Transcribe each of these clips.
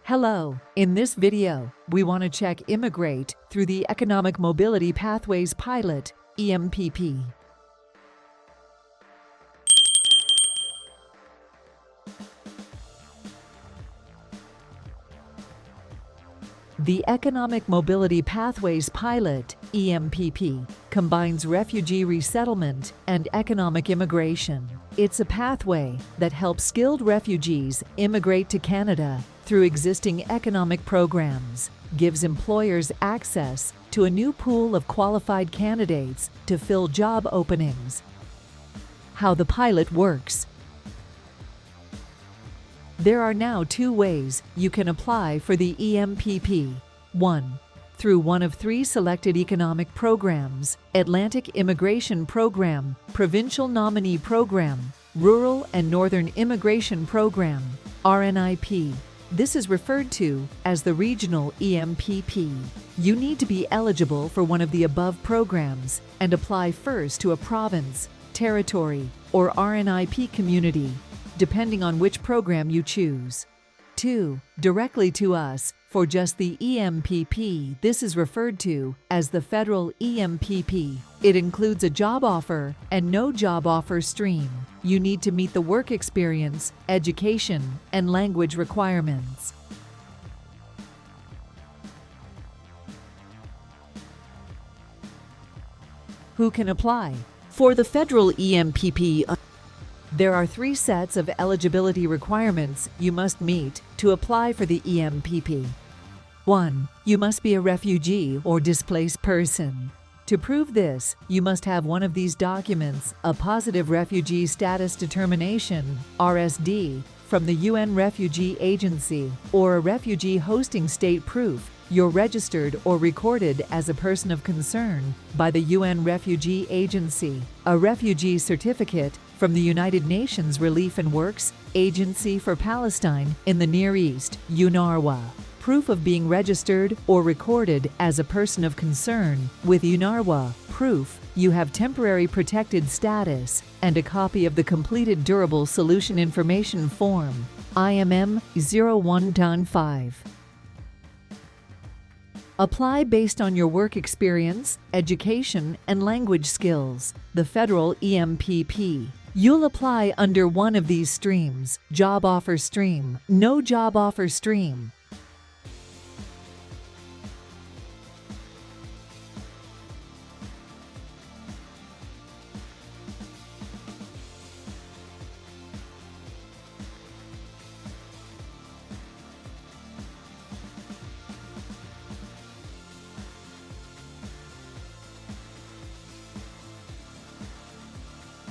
Hello! In this video, we want to check Immigrate through the Economic Mobility Pathways Pilot, EMPP. The Economic Mobility Pathways Pilot, EMPP, combines refugee resettlement and economic immigration. It's a pathway that helps skilled refugees immigrate to Canada through existing economic programs, gives employers access to a new pool of qualified candidates to fill job openings. How the pilot works. There are now two ways you can apply for the EMPP. 1. Through one of three selected economic programs: Atlantic Immigration Program, Provincial Nominee Program, Rural and Northern Immigration Program, RNIP. This is referred to as the Regional EMPP. You need to be eligible for one of the above programs and apply first to a province, territory, or RNIP community, depending on which program you choose. 2. Directly to us for just the EMPP. This is referred to as the Federal EMPP. It includes a job offer and no job offer stream. You need to meet the work experience, education, and language requirements. Who can apply? For the Federal EMPP, there are three sets of eligibility requirements you must meet to apply for the EMPP. 1. You must be a refugee or displaced person. To prove this, you must have one of these documents: a positive refugee status determination, RSD, from the UN Refugee Agency, or a refugee hosting state proof you're registered or recorded as a person of concern by the UN Refugee Agency, a refugee certificate from the United Nations Relief and Works Agency for Palestine in the Near East, UNRWA. Proof of being registered or recorded as a person of concern with UNRWA, proof you have temporary protected status, and a copy of the completed Durable Solution Information Form, IMM 01-5. Apply based on your work experience, education, and language skills. The Federal EMPP. You'll apply under one of these streams: job offer stream, no job offer stream.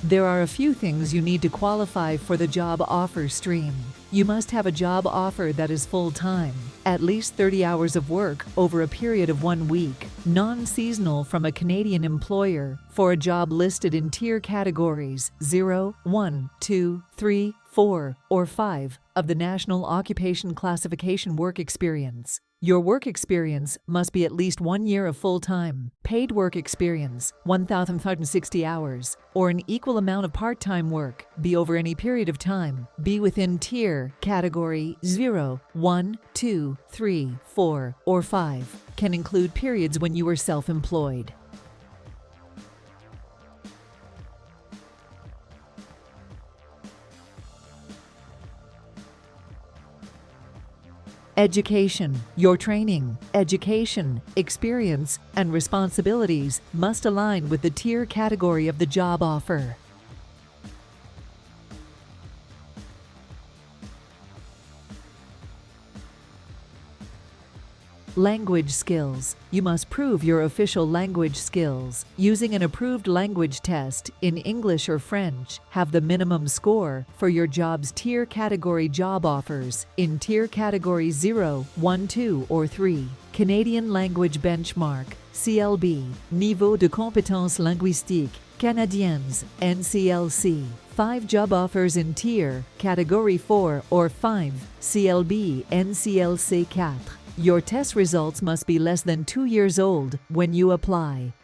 There are a few things you need to qualify for the job offer stream. You must have a job offer that is full-time, at least 30 hours of work over a period of 1 week, non-seasonal, from a Canadian employer for a job listed in tier categories 0, 1, 2, 3, 4, or 5 of the National Occupation Classification work experience. Your work experience must be at least 1 year of full-time, paid work experience, 1,560 hours, or an equal amount of part-time work, be over any period of time, be within tier category 0, 1, 2, 3, 4, or 5, can include periods when you were self-employed. Education. Your training, education, experience, and responsibilities must align with the tier category of the job offer. Language skills. You must prove your official language skills using an approved language test in English or French. Have the minimum score for your job's tier category job offers in tier category 0, 1, 2, or 3. Canadian Language Benchmark, CLB, Niveau de compétences linguistiques canadiennes, NCLC. 5 job offers in tier category 4 or 5, CLB, NCLC 4. Your test results must be less than 2 years old when you apply.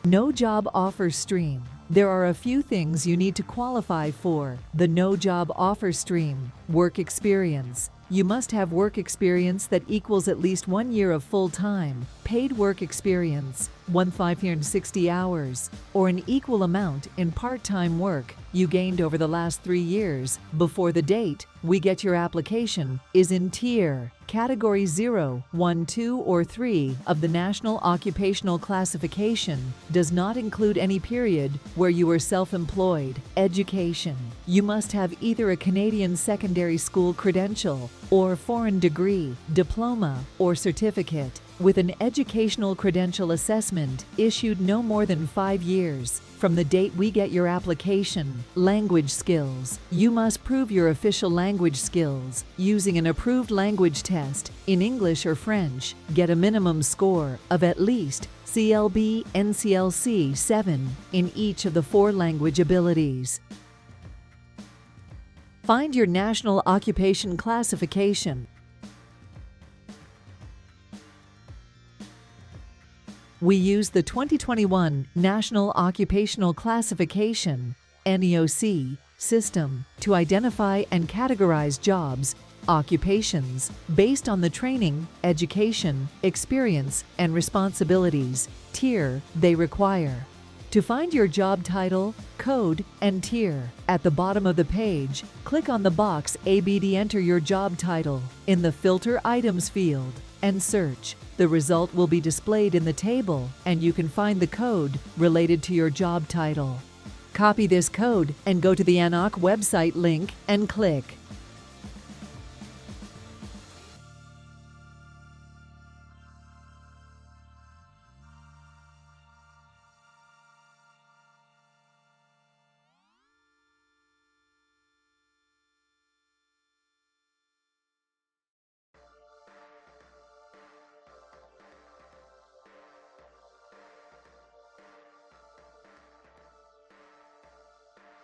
No job offer stream. There are a few things you need to qualify for the no job offer stream. Work experience. You must have work experience that equals at least 1 year of full-time, paid work experience, 1,560 hours, or an equal amount in part-time work you gained over the last 3 years before the date we get your application is in Tier Category 0, 1, 2, or 3 of the National Occupational Classification. Does not include any period where you were self-employed. Education. You must have either a Canadian secondary school credential or foreign degree, diploma, or certificate with an educational credential assessment issued no more than 5 years from the date we get your application. Language skills. You must prove your official language skills using an approved language test in English or French. Get a minimum score of at least CLB NCLC 7 in each of the 4 language abilities. Find your National Occupation Classification. We use the 2021 National Occupational Classification (NEOC) system to identify and categorize jobs, occupations, based on the training, education, experience, and responsibilities tier they require. To find your job title, code, and tier, at the bottom of the page, click on the box ABD. Enter your job title in the Filter Items field and search. The result will be displayed in the table, and you can find the code related to your job title. Copy this code and go to the ANOC website link and click.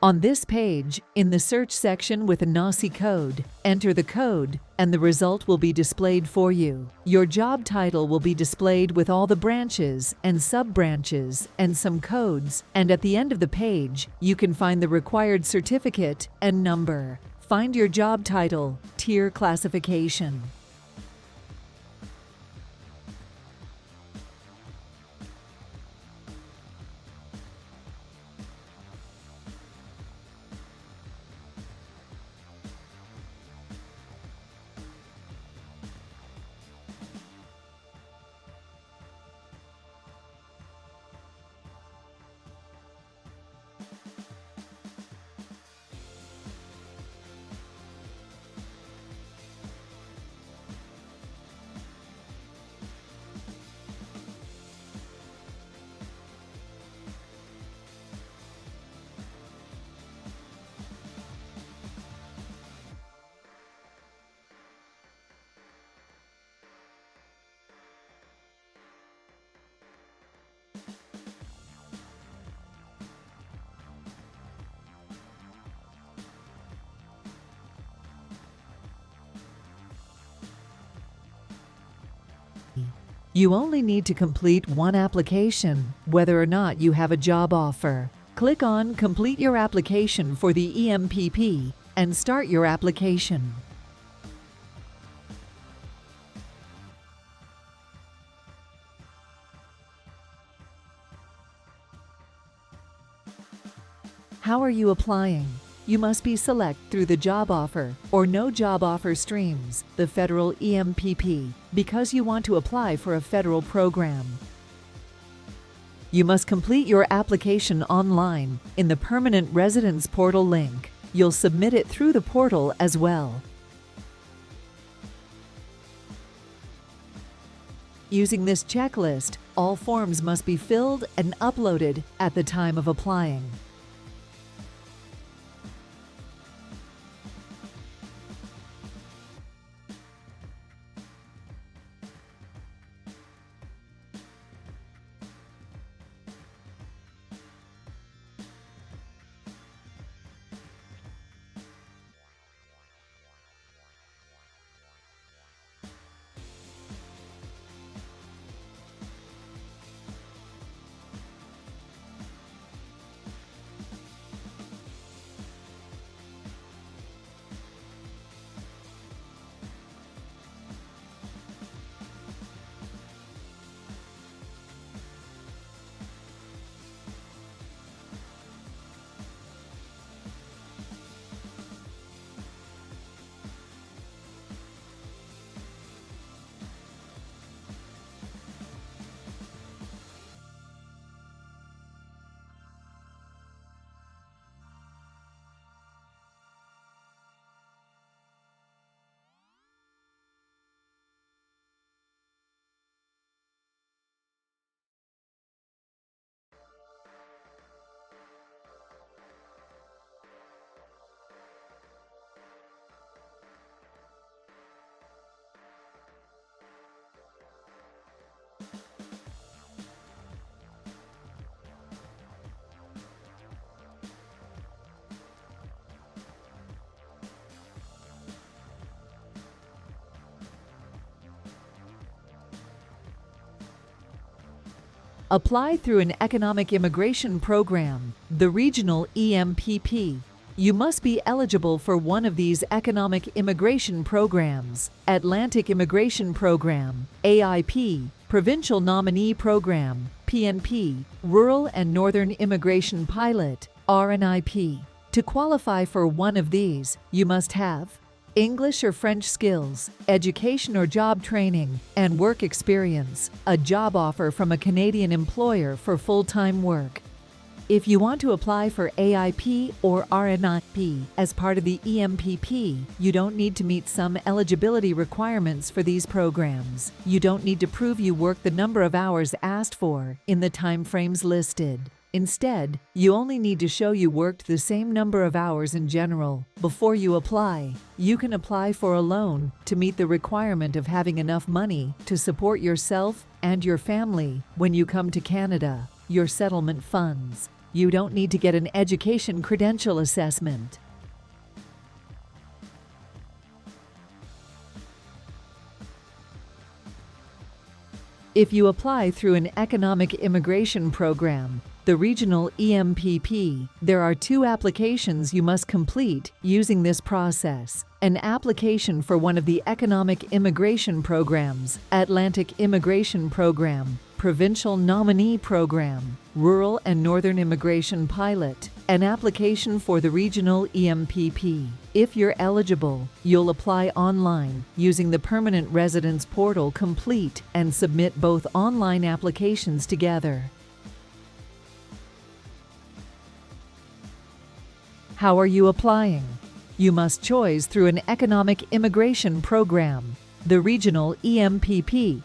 On this page, in the search section with a NACI code, enter the code and the result will be displayed for you. Your job title will be displayed with all the branches and sub-branches and some codes, and at the end of the page, you can find the required certificate and number. Find your job title, tier classification. You only need to complete one application, whether or not you have a job offer. Click on Complete your application for the EMPP and start your application. How are you applying? You must be select through the job offer or no job offer streams, the federal EMPP, because you want to apply for a federal program. You must complete your application online in the Permanent Residence Portal link. You'll submit it through the portal as well. Using this checklist, all forms must be filled and uploaded at the time of applying. Apply through an economic immigration program, the regional EMPP. You must be eligible for one of these economic immigration programs: Atlantic Immigration Program, AIP, Provincial Nominee Program, PNP, Rural and Northern Immigration Pilot, RNIP. To qualify for one of these, you must have English or French skills, education or job training, and work experience, a job offer from a Canadian employer for full-time work. If you want to apply for AIP or RNIP as part of the EMPP, you don't need to meet some eligibility requirements for these programs. You don't need to prove you worked the number of hours asked for in the time frames listed. Instead, you only need to show you worked the same number of hours in general. Before you apply, you can apply for a loan to meet the requirement of having enough money to support yourself and your family when you come to Canada, your settlement funds. You don't need to get an education credential assessment. If you apply through an economic immigration program, the regional EMPP, there are 2 applications you must complete using this process. An application for one of the economic immigration programs, Atlantic Immigration Program, Provincial Nominee Program, Rural and Northern Immigration Pilot, an application for the regional EMPP. If you're eligible, you'll apply online using the Permanent Residence Portal complete and submit both online applications together. How are you applying? You must choose through an economic immigration program, the regional EMPP.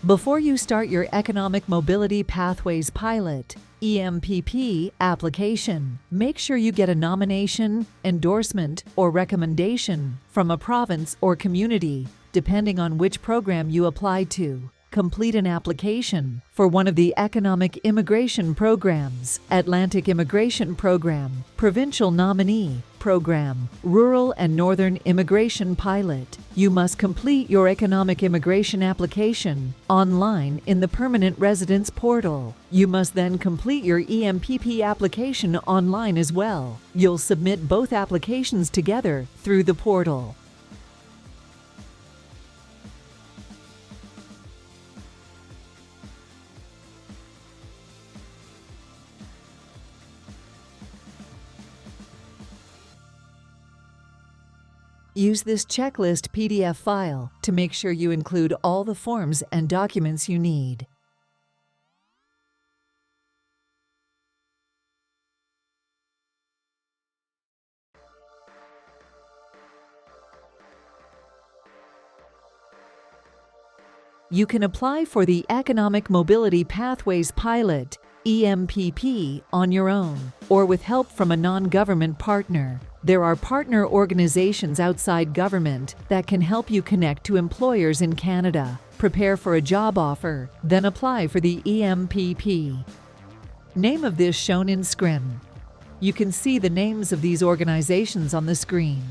Before you start your Economic Mobility Pathways Pilot EMPP application, make sure you get a nomination, endorsement, or recommendation from a province or community, depending on which program you apply to. Complete an application for one of the economic immigration programs, Atlantic Immigration Program, Provincial Nominee Program, Rural and Northern Immigration Pilot. You must complete your economic immigration application online in the Permanent Residence Portal. You must then complete your EMPP application online as well. You'll submit both applications together through the portal. Use this checklist PDF file to make sure you include all the forms and documents you need. You can apply for the Economic Mobility Pathways Pilot EMPP on your own or with help from a non-government partner. There are partner organizations outside government that can help you connect to employers in Canada, prepare for a job offer, then apply for the EMPP. Name of this shown in screen. You can see the names of these organizations on the screen.